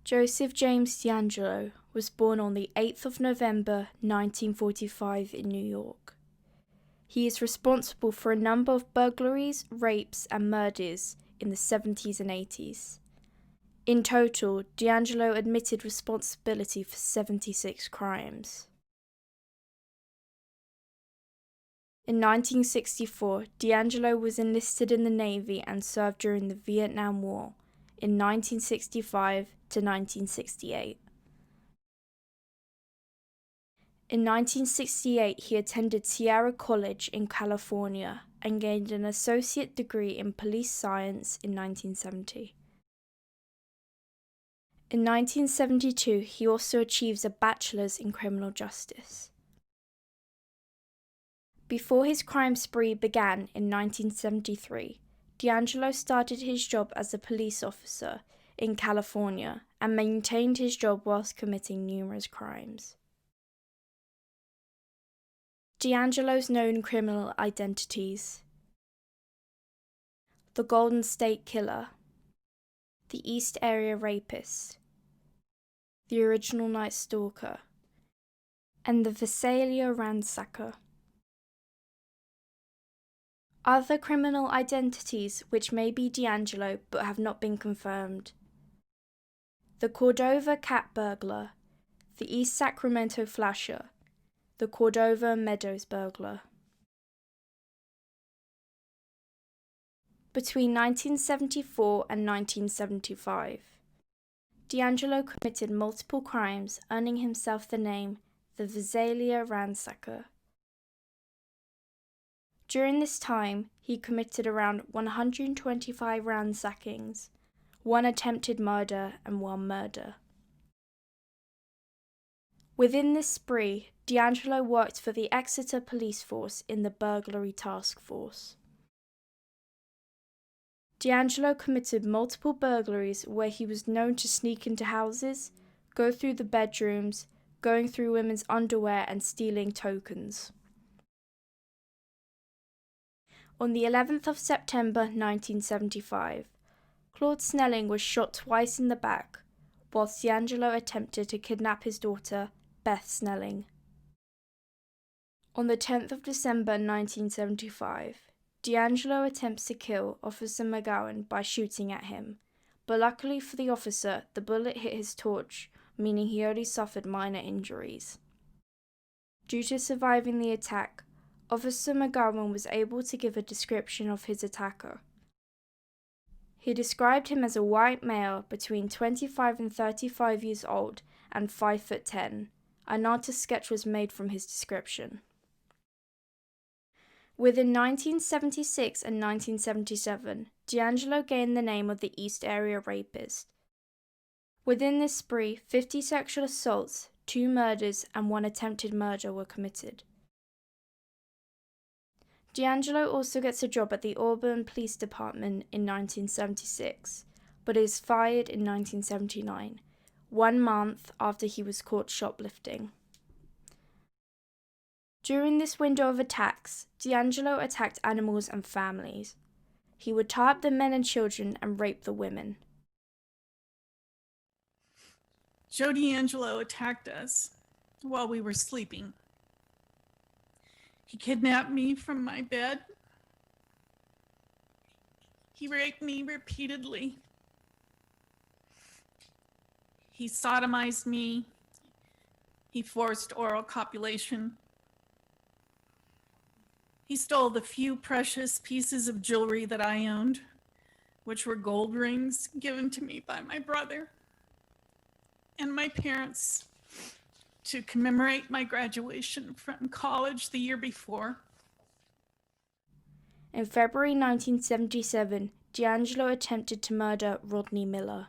Joseph James DeAngelo was born on the 8th of November 1945 in New York. He is responsible for a number of burglaries, rapes, and murders in the 70s and 80s. In total, DeAngelo admitted responsibility for 76 crimes. In 1964, DeAngelo was enlisted in the Navy and served during the Vietnam War in 1965 to 1968. In 1968, he attended Sierra College in California and gained an associate degree in police science in 1970. In 1972, he also achieves a bachelor's in criminal justice. Before his crime spree began in 1973, DeAngelo started his job as a police officer in California and maintained his job whilst committing numerous crimes. DeAngelo's known criminal identities: the Golden State Killer, the East Area Rapist, the Original Night Stalker, and the Visalia Ransacker. Other criminal identities which may be DeAngelo but have not been confirmed: the Cordova Cat Burglar, the East Sacramento Flasher, the Cordova Meadows Burglar. Between 1974 and 1975, DeAngelo committed multiple crimes, earning himself the name the Visalia Ransacker. During this time, he committed around 125 ransackings, 1 attempted murder, and 1 murder. Within this spree, DeAngelo worked for the Exeter Police Force in the Burglary Task Force. DeAngelo committed multiple burglaries where he was known to sneak into houses, go through the bedrooms, going through women's underwear, and stealing tokens. On the 11th of September 1975, Claude Snelling was shot twice in the back, whilst DeAngelo attempted to kidnap his daughter, Beth Snelling. On the 10th of December 1975, DeAngelo attempts to kill Officer McGowan by shooting at him, but luckily for the officer, the bullet hit his torch, meaning he only suffered minor injuries. Due to surviving the attack, Officer McGowan was able to give a description of his attacker. He described him as a white male between 25 and 35 years old and 5'10". An artist's sketch was made from his description. Within 1976 and 1977, DeAngelo gained the name of the East Area Rapist. Within this spree, 50 sexual assaults, 2 murders, and 1 attempted murder were committed. DeAngelo also gets a job at the Auburn Police Department in 1976, but is fired in 1979, 1 month after he was caught shoplifting. During this window of attacks, DeAngelo attacked animals and families. He would tie up the men and children and rape the women. Joe DeAngelo attacked us while we were sleeping. He kidnapped me from my bed. He raped me repeatedly. He sodomized me. He forced oral copulation. He stole the few precious pieces of jewelry that I owned, which were gold rings given to me by my brother and my parents to commemorate my graduation from college the year before. In February 1977, DeAngelo attempted to murder Rodney Miller.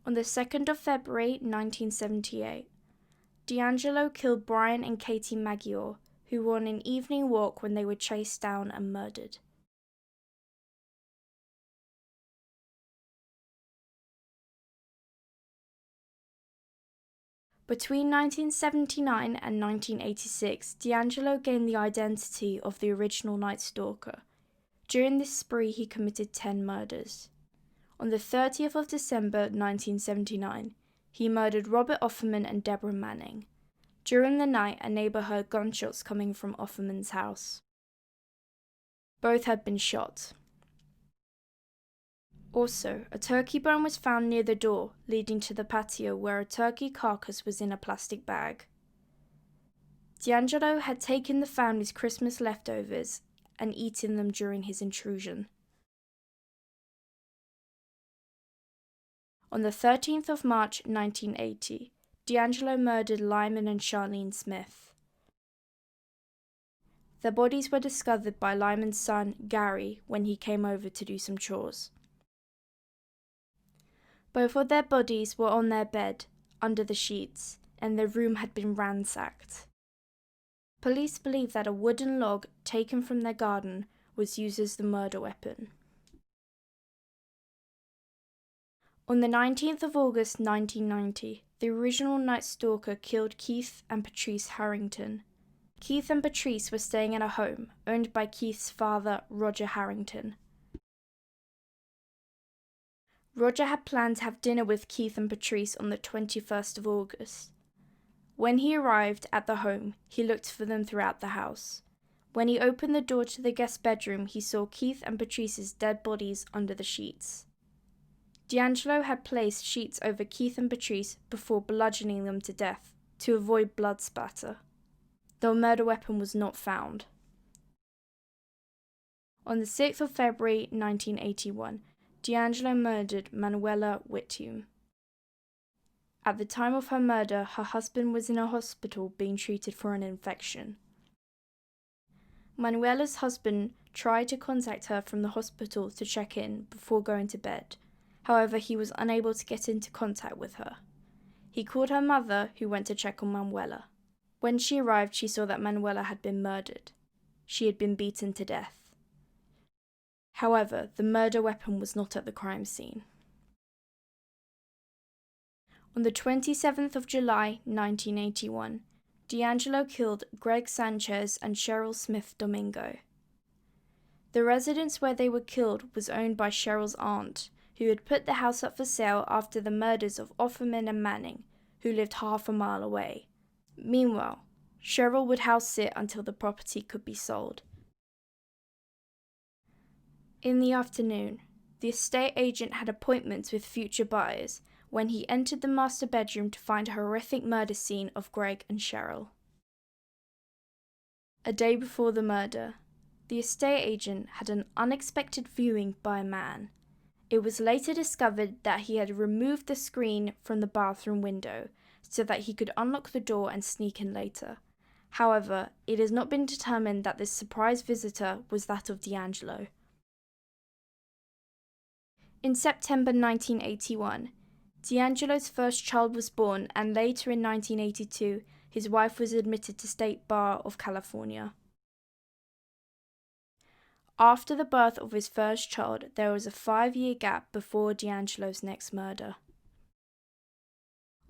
On the 2nd of February 1978, DeAngelo killed Brian and Katie Maggiore, who were on an evening walk when they were chased down and murdered. Between 1979 and 1986, D'Angelo gained the identity of the original Night Stalker. During this spree, he committed 10 murders. On the 30th of December 1979, he murdered Robert Offerman and Deborah Manning. During the night, a neighbor heard gunshots coming from Offerman's house. Both had been shot. Also, a turkey bone was found near the door, leading to the patio where a turkey carcass was in a plastic bag. D'Angelo had taken the family's Christmas leftovers and eaten them during his intrusion. On the 13th of March 1980, D'Angelo murdered Lyman and Charlene Smith. Their bodies were discovered by Lyman's son, Gary, when he came over to do some chores. Both of their bodies were on their bed, under the sheets, and their room had been ransacked. Police believe that a wooden log taken from their garden was used as the murder weapon. On the 19th of August 1990, the original Night Stalker killed Keith and Patrice Harrington. Keith and Patrice were staying in a home owned by Keith's father, Roger Harrington. Roger had planned to have dinner with Keith and Patrice on the 21st of August. When he arrived at the home, he looked for them throughout the house. When he opened the door to the guest bedroom, he saw Keith and Patrice's dead bodies under the sheets. D'Angelo had placed sheets over Keith and Patrice before bludgeoning them to death to avoid blood spatter. The murder weapon was not found. On the 6th of February 1981, D'Angelo murdered Manuela Whithume. At the time of her murder, her husband was in a hospital being treated for an infection. Manuela's husband tried to contact her from the hospital to check in before going to bed. However, he was unable to get into contact with her. He called her mother, who went to check on Manuela. When she arrived, she saw that Manuela had been murdered. She had been beaten to death. However, the murder weapon was not at the crime scene. On the 27th of July, 1981, D'Angelo killed Greg Sanchez and Cheryl Smith Domingo. The residence where they were killed was owned by Cheryl's aunt, who had put the house up for sale after the murders of Offerman and Manning, who lived half a mile away. Meanwhile, Cheryl would house sit until the property could be sold. In the afternoon, the estate agent had appointments with future buyers when he entered the master bedroom to find a horrific murder scene of Greg and Cheryl. A day before the murder, the estate agent had an unexpected viewing by a man. It was later discovered that he had removed the screen from the bathroom window so that he could unlock the door and sneak in later. However, it has not been determined that this surprise visitor was that of D'Angelo. In September 1981, D'Angelo's first child was born, and later in 1982, his wife was admitted to State Bar of California. After the birth of his first child, there was a 5-year gap before D'Angelo's next murder.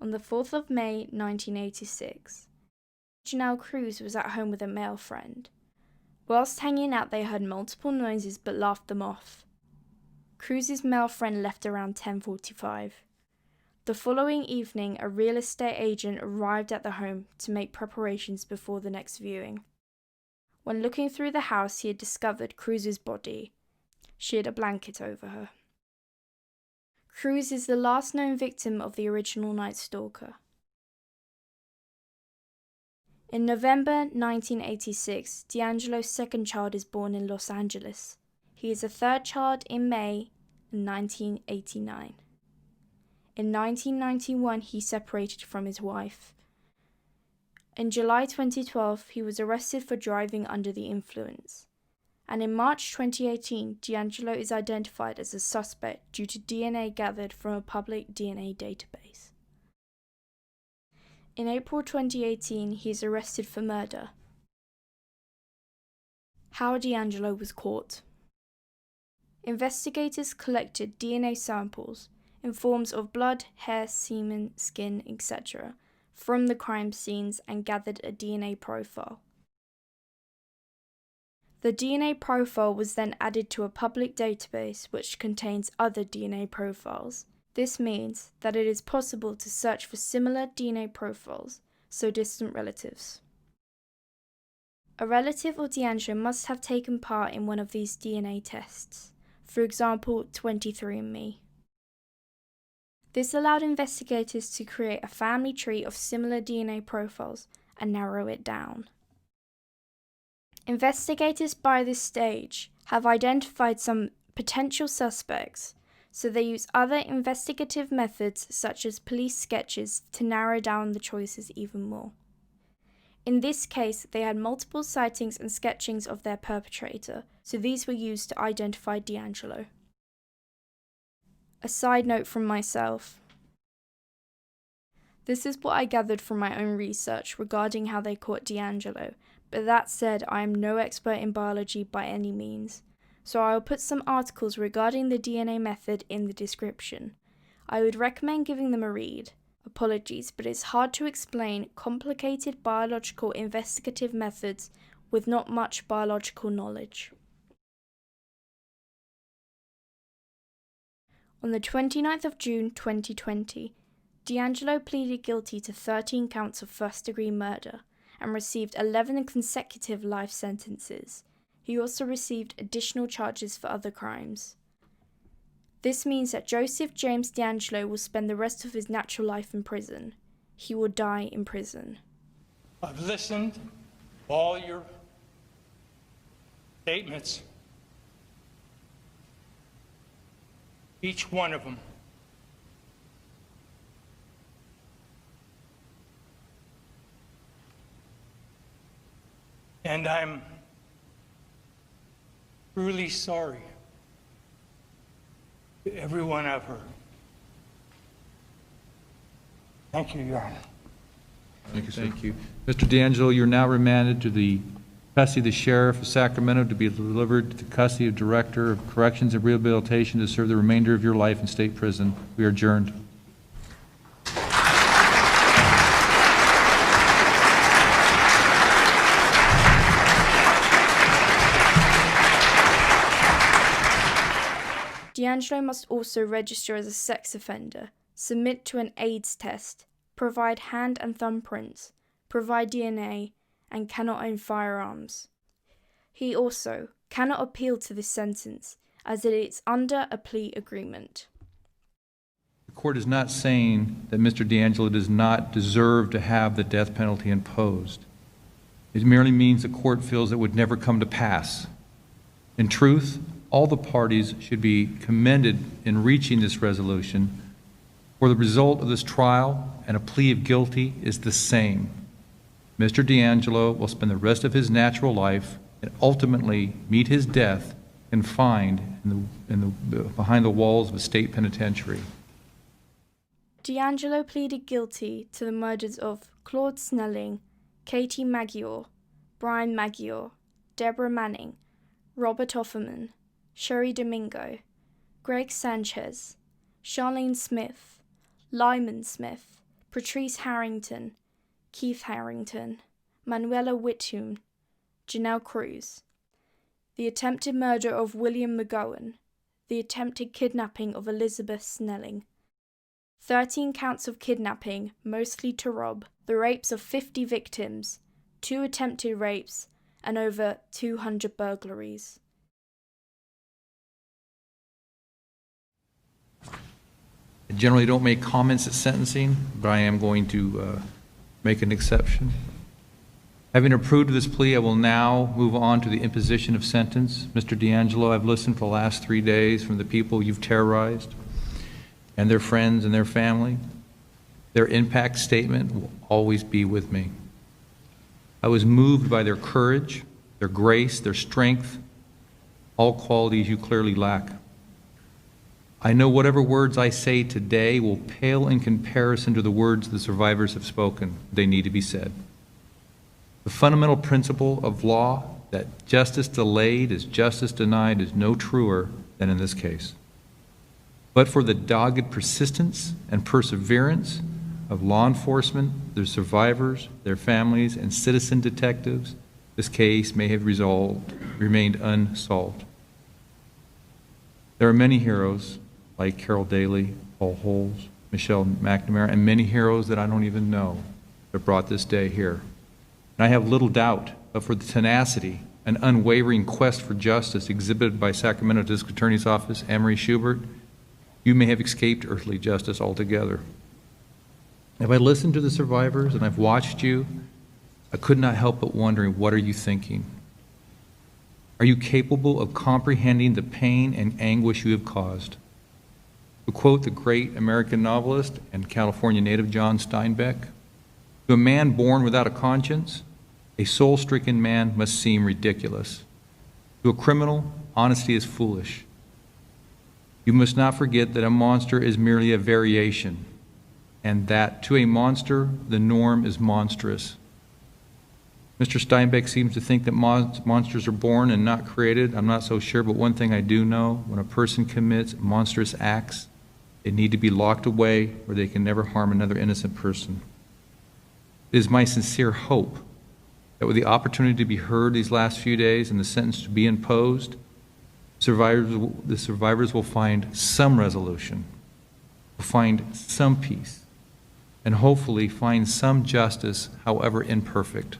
On the 4th of May 1986, Janelle Cruz was at home with a male friend. Whilst hanging out, they heard multiple noises but laughed them off. Cruz's male friend left around 10:45. The following evening, a real estate agent arrived at the home to make preparations before the next viewing. When looking through the house, he had discovered Cruz's body. She had a blanket over her. Cruz is the last known victim of the original Night Stalker. In November 1986, D'Angelo's second child is born in Los Angeles. He is a third child in May 1989. In 1991, he separated from his wife. In July 2012, he was arrested for driving under the influence. And in March 2018, D'Angelo is identified as a suspect due to DNA gathered from a public DNA database. In April 2018, he is arrested for murder. How D'Angelo was caught. Investigators collected DNA samples in forms of blood, hair, semen, skin, etc. from the crime scenes and gathered a DNA profile. The DNA profile was then added to a public database which contains other DNA profiles. This means that it is possible to search for similar DNA profiles, so distant relatives. A relative of D'Angelo must have taken part in one of these DNA tests, for example 23andMe. This allowed investigators to create a family tree of similar DNA profiles and narrow it down. Investigators by this stage have identified some potential suspects, so they use other investigative methods such as police sketches to narrow down the choices even more. In this case, they had multiple sightings and sketchings of their perpetrator, so these were used to identify D'Angelo. A side note from myself. This is what I gathered from my own research regarding how they caught D'Angelo, but that said, I am no expert in biology by any means, so I will put some articles regarding the DNA method in the description. I would recommend giving them a read. Apologies, but it's hard to explain complicated biological investigative methods with not much biological knowledge. On the 29th of June 2020, D'Angelo pleaded guilty to 13 counts of first-degree murder and received 11 consecutive life sentences. He also received additional charges for other crimes. This means that Joseph James D'Angelo will spend the rest of his natural life in prison. He will die in prison. I've listened to all your statements, each one of them. And I'm truly sorry to everyone I've heard. Thank you, Your Honor. Thank you, sir. Thank you. Mr. D'Angelo, you're now remanded to the custody of the Sheriff of Sacramento to be delivered to the custody of Director of Corrections and Rehabilitation to serve the remainder of your life in state prison. We are adjourned. D'Angelo must also register as a sex offender, submit to an AIDS test, provide hand and thumbprints, provide DNA, and cannot own firearms. He also cannot appeal to this sentence, as it is under a plea agreement. The court is not saying that Mr. D'Angelo does not deserve to have the death penalty imposed. It merely means the court feels it would never come to pass. In truth, all the parties should be commended in reaching this resolution, for the result of this trial and a plea of guilty is the same. Mr. D'Angelo will spend the rest of his natural life and ultimately meet his death confined behind the walls of a state penitentiary. D'Angelo pleaded guilty to the murders of Claude Snelling, Katie Maggiore, Brian Maggiore, Deborah Manning, Robert Offerman, Sherry Domingo, Greg Sanchez, Charlene Smith, Lyman Smith, Patrice Harrington, Keith Harrington, Manuela Whithume, Janelle Cruz, the attempted murder of William McGowan, the attempted kidnapping of Elizabeth Snelling, 13 counts of kidnapping, mostly to rob, the rapes of 50 victims, 2 attempted rapes, and over 200 burglaries. I generally don't make comments at sentencing, but I am going to make an exception. Having approved of this plea, I will now move on to the imposition of sentence. Mr. D'Angelo, I've listened for the last 3 days from the people you've terrorized and their friends and their family. Their impact statement will always be with me. I was moved by their courage, their grace, their strength, all qualities you clearly lack. I know whatever words I say today will pale in comparison to the words the survivors have spoken. They need to be said. The fundamental principle of law that justice delayed is justice denied is no truer than in this case. But for the dogged persistence and perseverance of law enforcement, their survivors, their families, and citizen detectives, this case may have remained unsolved. There are many heroes like Carol Daly, Paul Holes, Michelle McNamara, and many heroes that I don't even know that brought this day here. And I have little doubt, but for the tenacity and unwavering quest for justice exhibited by Sacramento District Attorney's Office, Emery Schubert, you may have escaped earthly justice altogether. If I listened to the survivors and I've watched you, I could not help but wondering, what are you thinking? Are you capable of comprehending the pain and anguish you have caused? To quote the great American novelist and California native John Steinbeck, to a man born without a conscience, a soul-stricken man must seem ridiculous. To a criminal, honesty is foolish. You must not forget that a monster is merely a variation, and that to a monster, the norm is monstrous. Mr. Steinbeck seems to think that monsters are born and not created. I'm not so sure, but one thing I do know, when a person commits monstrous acts, they need to be locked away where they can never harm another innocent person. It is my sincere hope that with the opportunity to be heard these last few days and the sentence to be imposed, the survivors will find some resolution, will find some peace, and hopefully find some justice, however imperfect.